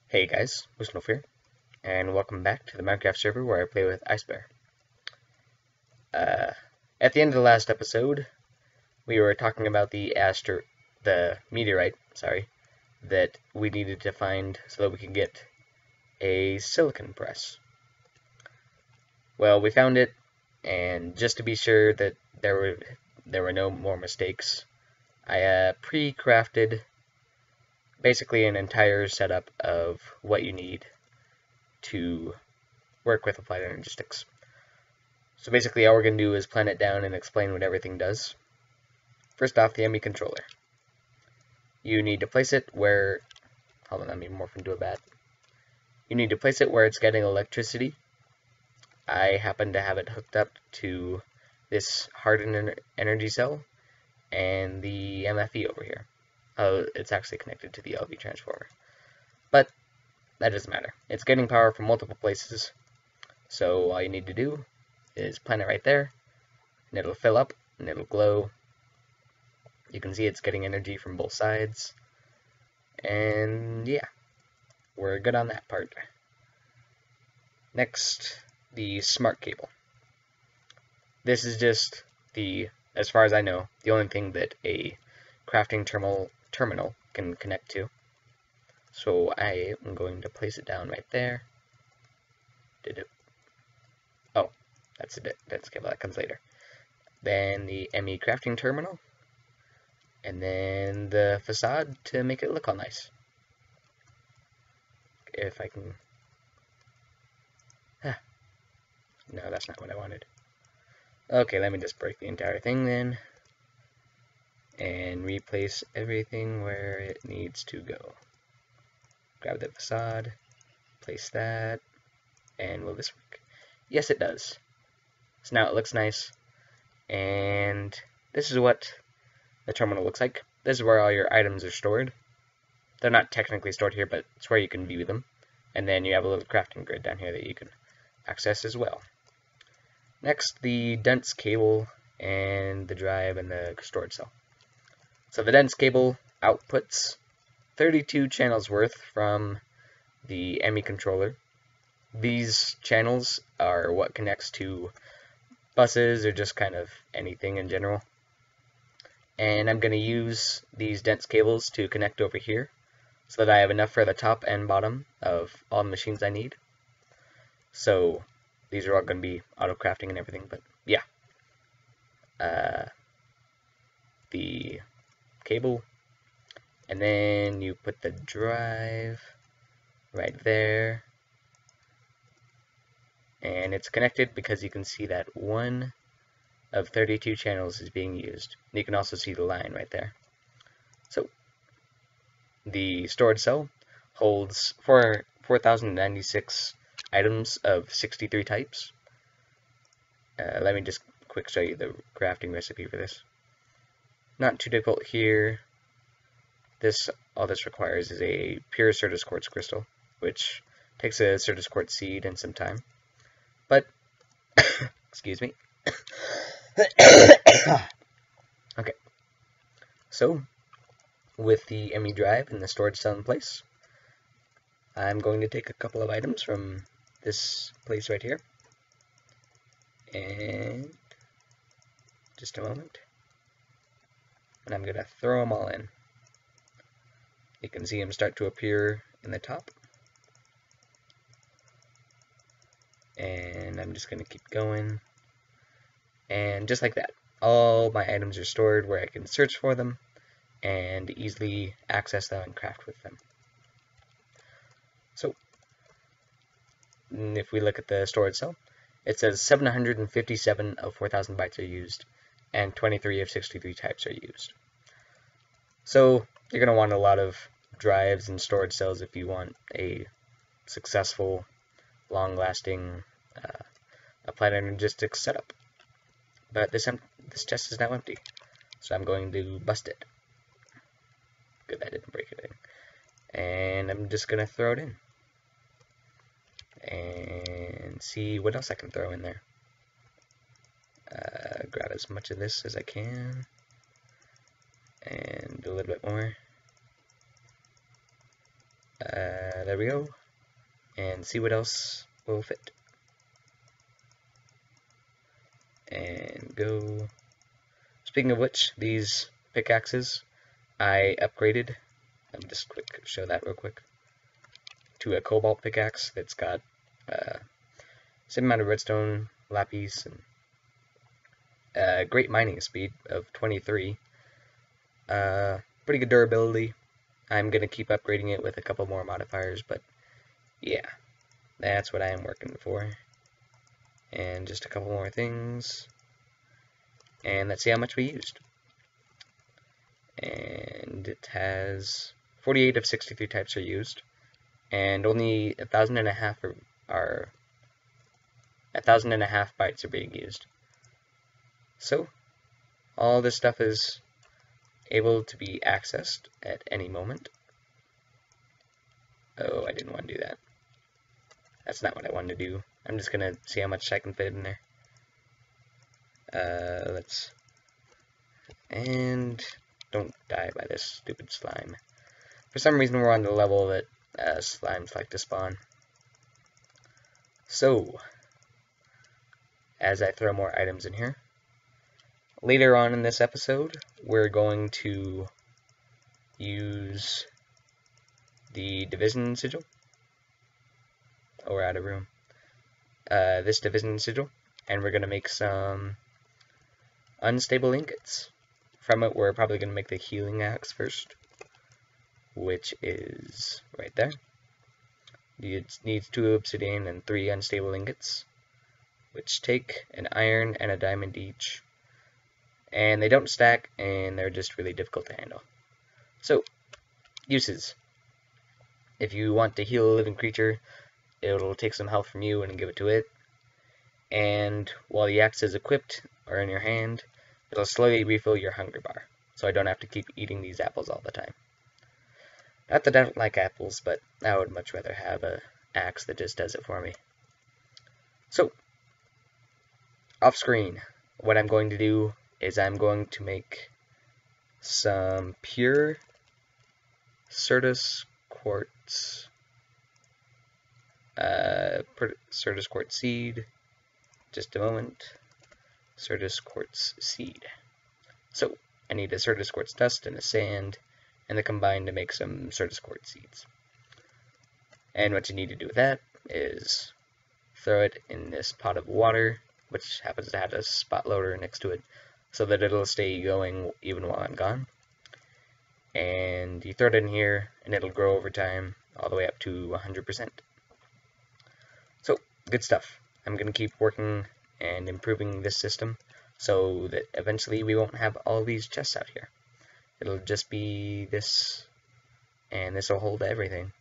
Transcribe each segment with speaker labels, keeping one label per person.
Speaker 1: Hey guys, Wisnolf here, and welcome back to the Minecraft server where I play with Eisbaer. At the end of the last episode, we were talking about the meteorite, that we needed to find so that we could get a silicon press. Well, we found it, and just to be sure that there were no more mistakes, I pre-crafted basically an entire setup of what you need to work with applied energy sticks. So basically all we're going to do is plan it down and explain what everything does. First off, the ME controller. You need to place it where... Hold on, let me morph into a bat. You need to place it where it's getting electricity. I happen to have it hooked up to this hardened energy cell and the MFE over here. Oh, it's actually connected to the LV transformer. But that doesn't matter. It's getting power from multiple places. So all you need to do is plant it right there, and it'll fill up, and it'll glow. You can see it's getting energy from both sides. And yeah, we're good on that part. Next, the smart cable. This is just as far as I know, the only thing that a crafting terminal can connect to. So I am going to place it down right there. Oh, that's a cable that comes later. Then the ME crafting terminal, and then the facade to make it look all nice. If I can... No, that's not what I wanted. Okay, let me just break the entire thing then, and replace everything where it needs to go. Grab the facade, place that, and will this work? Yes, it does. So now it looks nice, and this is what the terminal looks like. This is where all your items are stored. They're not technically stored here, but it's where you can view them. And then you have a little crafting grid down here that you can access as well. Next, the dense cable and the drive and the storage cell. So the dense cable outputs 32 channels worth from the ME controller. These channels are what connects to buses or just kind of anything in general. And I'm going to use these dense cables to connect over here so that I have enough for the top and bottom of all the machines I need. So these are all going to be auto crafting and everything, but yeah. The cable, and then you put the drive right there, and it's connected because you can see that one of 32 channels is being used. You can also see the line right there. So the storage cell holds 4,096 items of 63 types. Let me just quick show you the crafting recipe for this. Not too difficult here. All this requires is a pure Certus quartz crystal, which takes a Certus quartz seed and some time. But excuse me. Okay. So with the ME drive and the storage cell in place, I'm going to take a couple of items from this place right here, and just a moment, and I'm going to throw them all in. You can see them start to appear in the top, and I'm just going to keep going, and just like that, all my items are stored where I can search for them and easily access them and craft with them. So if we look at the storage cell, it says 757 of 4,000 bytes are used, and 23 of 63 types are used. So you're going to want a lot of drives and storage cells if you want a successful, long-lasting applied energetics setup. But this chest is now empty, so I'm going to bust it. Good, I didn't break it in. And I'm just going to throw it in. And see what else I can throw in there. Grab as much of this as I can, and do a little bit more. There we go. And see what else will fit. And go. Speaking of which, these pickaxes I upgraded. Let me just show that real quick. To a cobalt pickaxe that's got same amount of redstone, lapis, and great mining speed of 23. Pretty good durability. I'm gonna keep upgrading it with a couple more modifiers, but yeah, that's what I am working for. And just a couple more things. And let's see how much we used. And it has 48 of 63 types are used, and only 1,500 are 1,500 bytes are being used. So all this stuff is able to be accessed at any moment. Oh, I didn't want to do that. That's not what I wanted to do. I'm just gonna see how much I can fit in there. And don't die by this stupid slime. For some reason we're on the level that slimes like to spawn. So, as I throw more items in here, later on in this episode, we're going to use the division sigil. Oh, we're out of room. This division sigil, and we're going to make some unstable ingots. From it, we're probably going to make the healing axe first, which is right there. It needs 2 obsidian and 3 unstable ingots, which take an iron and a diamond each. And they don't stack, and they're just really difficult to handle. So, uses. If you want to heal a living creature, it'll take some health from you and give it to it. And while the axe is equipped or in your hand, it'll slowly refill your hunger bar, so I don't have to keep eating these apples all the time. Not that I don't like apples, but I would much rather have an axe that just does it for me. So, off screen, what I'm going to do is I'm going to make some pure Certus quartz, Certus quartz seed. Just a moment. Certus quartz seed. So, I need a Certus quartz dust and a sand, and they combine to make some Certus quartz seeds. And what you need to do with that is throw it in this pot of water, which happens to have a spot loader next to it, so that it'll stay going even while I'm gone. And you throw it in here, and it'll grow over time, all the way up to 100%. So, good stuff. I'm going to keep working and improving this system, so that eventually we won't have all these chests out here. It'll just be this, and this will hold everything.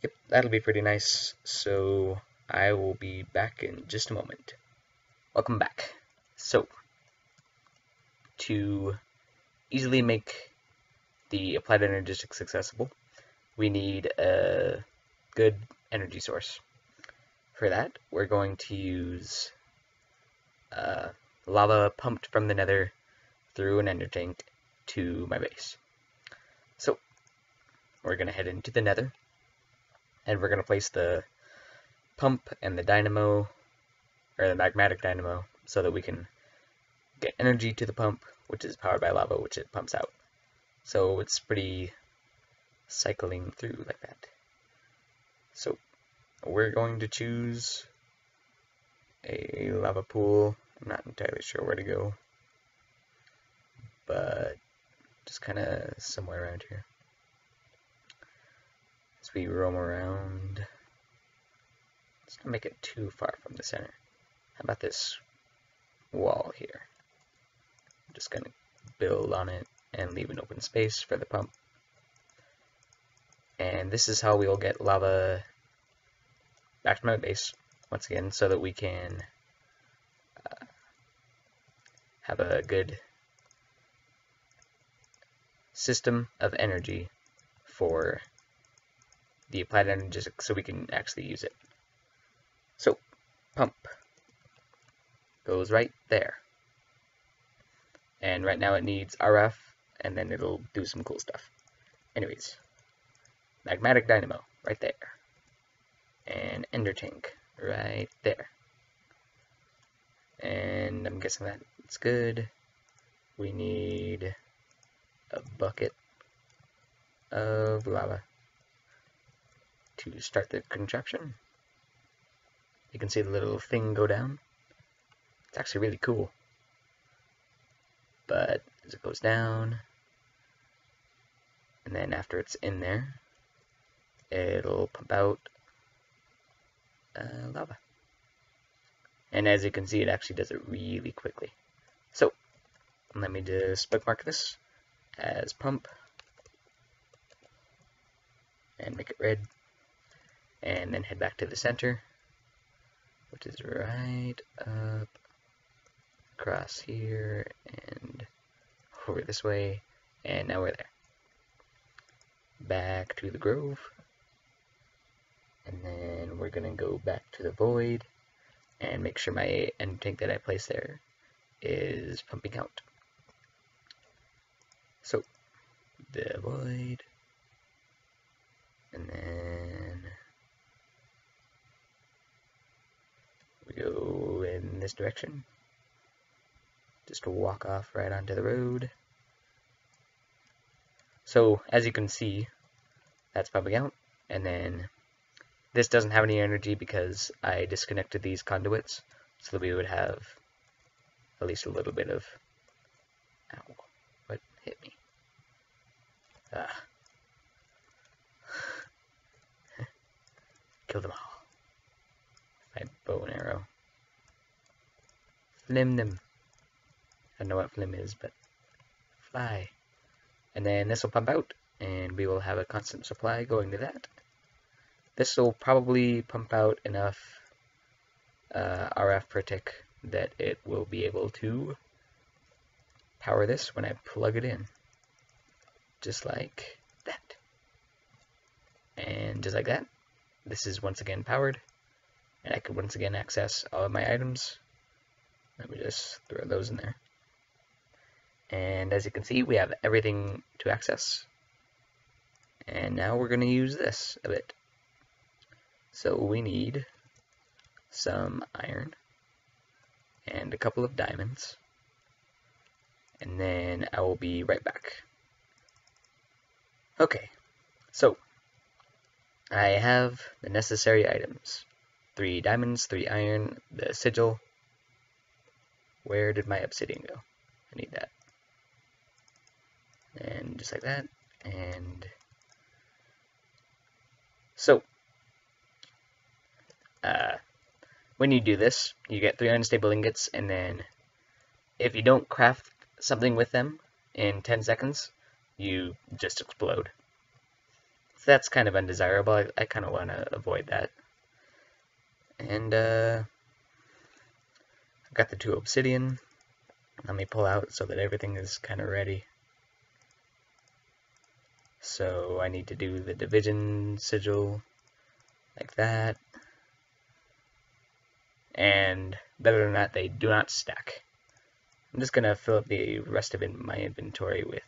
Speaker 1: Yep, that'll be pretty nice, so I will be back in just a moment. Welcome back. So, to easily make the applied energistics accessible, we need a good energy source. For that, we're going to use lava pumped from the nether through an ender tank to my base. So, we're going to head into the nether, and we're going to place the pump and the dynamo, or the magmatic dynamo, so that we can get energy to the pump, which is powered by lava, which it pumps out. So it's pretty cycling through like that. So we're going to choose a lava pool. I'm not entirely sure where to go, but just kind of somewhere around here. As we roam around, let's not make it too far from the center. How about this wall here? I'm just going to build on it and leave an open space for the pump. And this is how we'll get lava back to my base, once again, so that we can have a good system of energy for the applied energistics, so we can actually use it. So, pump goes right there. And right now it needs RF, and then it'll do some cool stuff. Anyways, magmatic dynamo, right there. And ender tank, right there. And I'm guessing that's good. We need a bucket of lava to start the contraption. You can see the little thing go down. It's actually really cool. But as it goes down, and then after it's in there, it'll pump out lava. And as you can see, it actually does it really quickly. So, let me just bookmark this as pump, and make it red, and then head back to the center, which is right up across here, and over this way, and now we're there. Back to the grove, and then we're going to go back to the void, and make sure my end tank that I placed there is pumping out. So, the void, and then we go in this direction. Just walk off right onto the road. So, as you can see, that's pumping out, and then this doesn't have any energy because I disconnected these conduits so that we would have at least a little bit of... Ow, what hit me? Kill them all. My bow and arrow. Flim them. I don't know what flim is, but fly. And then this will pump out, and we will have a constant supply going to that. This will probably pump out enough RF per tick that it will be able to power this when I plug it in. Just like that. And just like that, this is once again powered, and I can once again access all of my items. Let me just throw those in there. And as you can see, we have everything to access. And now we're going to use this a bit. So we need some iron and a couple of diamonds. And then I will be right back. Okay, so I have the necessary items. 3 diamonds, 3 iron, the sigil. Where did my obsidian go? I need that. And just like that. And so, when you do this, you get 3 unstable ingots, and then if you don't craft something with them in 10 seconds, you just explode. So that's kind of undesirable. I kind of want to avoid that. And I've got the 2 obsidian. Let me pull out so that everything is kind of ready. So I need to do the division sigil like that. And better than that, they do not stack. I'm just going to fill up the rest of my inventory with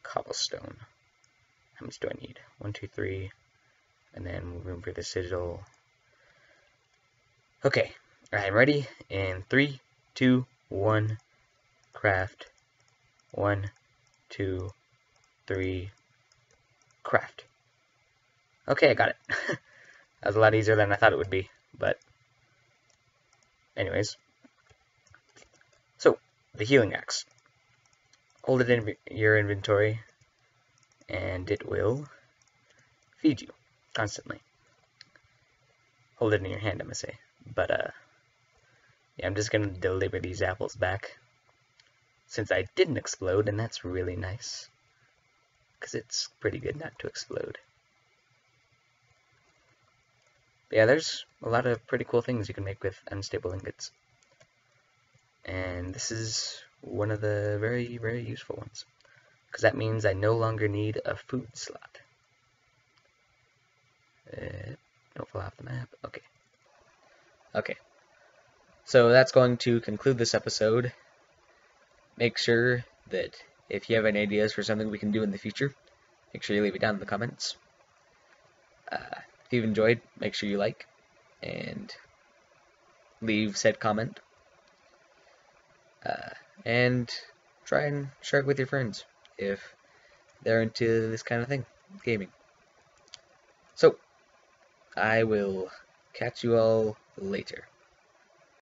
Speaker 1: cobblestone. How much do I need? 1, 2, 3. And then room for the sigil. Okay, I'm ready. In 3, 2, 1, craft. 1, 2, 3, craft. Okay, I got it. That was a lot easier than I thought it would be, but anyways. So, the healing axe. Hold it in your inventory, and it will feed you constantly. Hold it in your hand, I'm gonna say. But, yeah, I'm just gonna deliver these apples back, since I didn't explode, and that's really nice. Because it's pretty good not to explode. But yeah, there's a lot of pretty cool things you can make with unstable ingots. And this is one of the very, very useful ones. Because that means I no longer need a food slot. Don't fall off the map. Okay. Okay. So that's going to conclude this episode. Make sure that if you have any ideas for something we can do in the future, make sure you leave it down in the comments. If you've enjoyed, make sure you like and leave said comment. And try and share it with your friends if they're into this kind of thing, gaming. So, I will catch you all later.